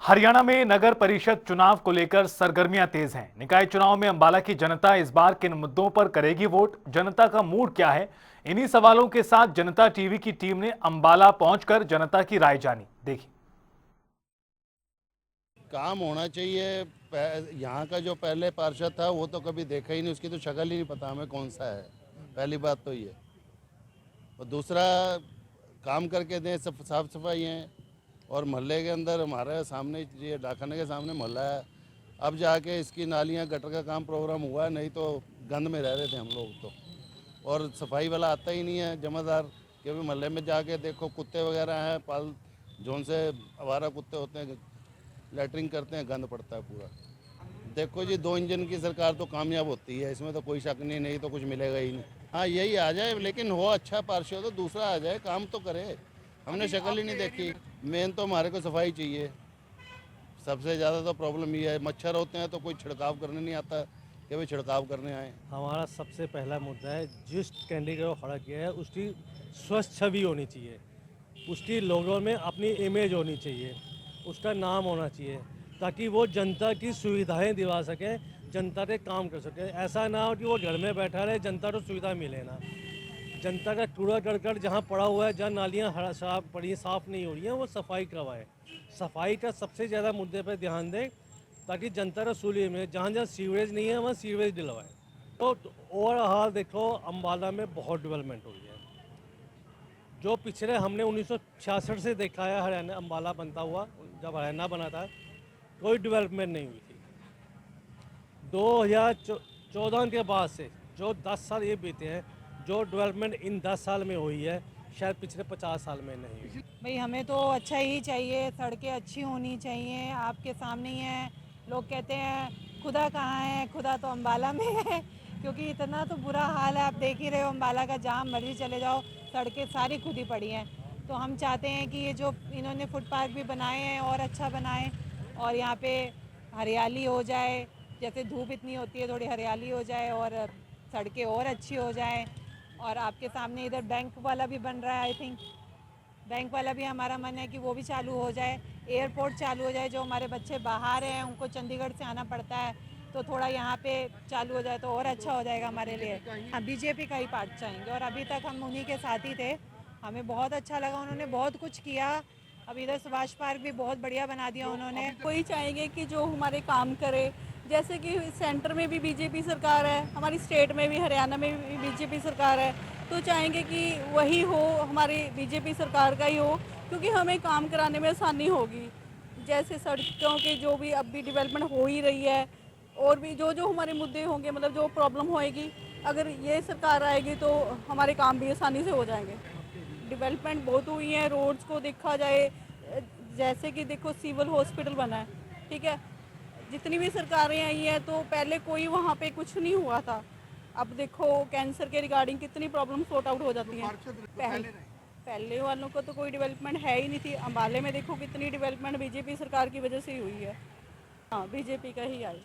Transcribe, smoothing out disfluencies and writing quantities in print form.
हरियाणा में नगर परिषद चुनाव को लेकर सरगर्मियां तेज हैं। निकाय चुनाव में अंबाला की जनता इस बार किन मुद्दों पर करेगी वोट, जनता का मूड क्या है, इन्हीं सवालों के साथ जनता टीवी की टीम ने अंबाला पहुंचकर जनता की राय जानी। देखिए। काम होना चाहिए। यहाँ का जो पहले पार्षद था वो तो कभी देखा ही नहीं, उसकी तो शक्ल ही नहीं पता हमें कौन सा है। पहली बात तो ये, और दूसरा काम करके दें, सब साफ सफाई है। और मोहल्ले के अंदर हमारे सामने ये डाकखाने के सामने मोहल्ला है, अब जाके इसकी नालियाँ गटर का काम प्रोग्राम हुआ है, नहीं तो गंद में रह रहे थे हम लोग तो। और सफाई वाला आता ही नहीं है जमादार, क्योंकि मोहल्ले में जाके देखो कुत्ते वगैरह हैं पाल, जोन से आवारा कुत्ते होते हैं, लेटरिंग करते हैं, गंद पड़ता है पूरा। देखो जी, 2 इंजन की सरकार तो कामयाब होती है, इसमें तो कोई शक नहीं, नहीं तो कुछ मिलेगा ही नहीं। हाँ यही आ जाए, लेकिन हो अच्छा पार्षद तो दूसरा आ जाए, काम तो करे। हमने शक्ल ही नहीं देखी। मेन तो हमारे को सफाई चाहिए, सबसे ज़्यादा तो प्रॉब्लम ये है। मच्छर होते हैं तो कोई छिड़काव करने नहीं आता कि भाई छिड़काव करने आए। हमारा सबसे पहला मुद्दा है, जिस कैंडिडेट को खड़ा किया है उसकी स्वस्थ छवि होनी चाहिए, उसकी लोगों में अपनी इमेज होनी चाहिए, उसका नाम होना चाहिए, ताकि वो जनता की सुविधाएं दिला सके, जनता के काम कर सके। ऐसा ना हो कि वो घर में बैठा रहे, जनता को सुविधा मिले ना। जनता का कूड़ा करकट जहाँ पड़ा हुआ है, जहाँ नालियाँ साफ पड़ी साफ़ नहीं हो रही हैं, वो सफाई करवाए। सफाई का सबसे ज़्यादा मुद्दे पर ध्यान दें, ताकि जनता को सहूलियत में, जहाँ जहाँ सीवरेज नहीं है वहाँ सीवरेज दिलवाए। तो ओवरऑल देखो, अम्बाला में बहुत डेवलपमेंट हुई है। जो पिछले हमने 1966 से देखा है हरियाणा अम्बाला बनता हुआ, जब हरियाणा बना था कोई डेवलपमेंट नहीं हुई थी। 2014 के बाद से जो 10 साल ये बीते हैं, जो डेवलपमेंट इन 10 साल में हुई है शायद पिछले 50 साल में नहीं हुई। भाई हमें तो अच्छा ही चाहिए, सड़कें अच्छी होनी चाहिए। आपके सामने ही है, लोग कहते हैं खुदा कहाँ है, खुदा तो अम्बाला में है, क्योंकि इतना तो बुरा हाल है। आप देख ही रहे हो अम्बाला का, जहाँ मर्जी चले जाओ सड़कें सारी खुदी पड़ी हैं। तो हम चाहते हैं कि ये जो इन्होंने फुटपाथ भी बनाए हैं और अच्छा बनाए, और यहाँ पे हरियाली हो जाए। जैसे धूप इतनी होती है, थोड़ी हरियाली हो जाए और सड़कें और अच्छी हो जाए। और आपके सामने इधर बैंक वाला भी बन रहा है, आई थिंक बैंक वाला भी हमारा मन है कि वो भी चालू हो जाए। एयरपोर्ट चालू हो जाए, जो हमारे बच्चे बाहर हैं उनको चंडीगढ़ से आना पड़ता है, तो थोड़ा यहाँ पे चालू हो जाए तो और अच्छा हो जाएगा हमारे लिए। हम बीजेपी का ही पार्ट चाहेंगे, और अभी तक हम उन्हीं के साथ ही थे। हमें बहुत अच्छा लगा, उन्होंने बहुत कुछ किया। अब इधर सुभाष पार्क भी बहुत बढ़िया बना दिया उन्होंने। वही चाहेंगे कि जो हमारे काम करे, जैसे कि सेंटर में भी बीजेपी सरकार है, हमारी स्टेट में भी हरियाणा में भी बीजेपी सरकार है, तो चाहेंगे कि वही हो, हमारी बीजेपी सरकार का ही हो, क्योंकि हमें काम कराने में आसानी होगी। जैसे सड़कों के जो भी अब भी डेवलपमेंट हो ही रही है, और भी जो जो हमारे मुद्दे होंगे, मतलब जो प्रॉब्लम होएगी, अगर ये सरकार आएगी तो हमारे काम भी आसानी से हो जाएंगे। डेवलपमेंट बहुत हुई है। रोड्स को देखा जाए, जैसे कि देखो सिविल हॉस्पिटल बना है, ठीक है। जितनी भी सरकारें आई हैं तो पहले कोई वहाँ पे कुछ नहीं हुआ था, अब देखो कैंसर के रिगार्डिंग कितनी प्रॉब्लम सॉर्ट आउट हो जाती हैं। पहले वालों को तो कोई डेवलपमेंट है ही नहीं थी। अम्बाले में देखो कितनी डेवलपमेंट बीजेपी सरकार की वजह से ही हुई है। हाँ, बीजेपी का ही आई।